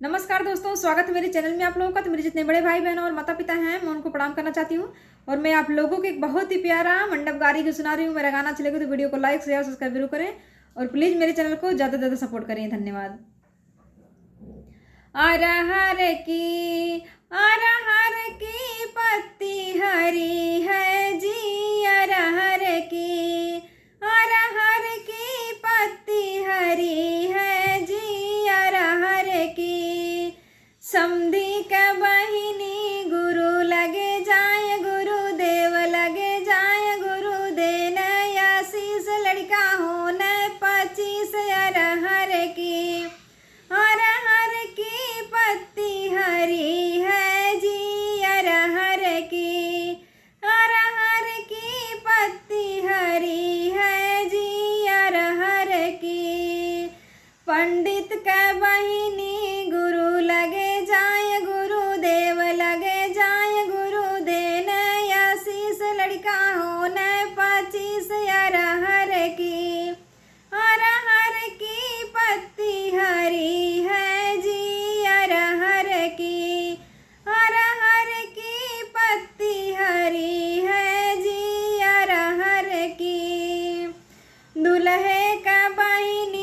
नमस्कार दोस्तों, स्वागत है मेरे चैनल में आप लोगों का। तो मेरे जितने बड़े भाई बहन और माता पिता हैं, मैं उनको प्रणाम करना चाहती हूँ। और मैं आप लोगों को एक बहुत ही प्यारा मंडप गारी को सुना रही हूँ। मेरा गाना चलेगा तो वीडियो को लाइक शेयर सब्सक्राइब जरूर करें और प्लीज़ मेरे चैनल को ज़्यादा से ज़्यादा सपोर्ट करें। धन्यवाद। अरहर की पत्ती हरी है जी, अरहर की पत्ती हरी है जी, अरहर की समधी का बहिनी गुरु लगे जाए, गुरुदेव लगे जाए, गुरु देन आशीष लड़का होने 25 अरहर की पत्ती हरी है जी, अरहर की पत्ती हरी है जी, अरहर की पंडित का बहिनी गुरु लगे जाए, गुरुदेव लगे जाए, गुरु देन आशीष लड़का होने 25 अरहर की पत्ती हरी है जी, अरहर की पत्ती हरी है जी, अरहर की दूल्हे का बहिनी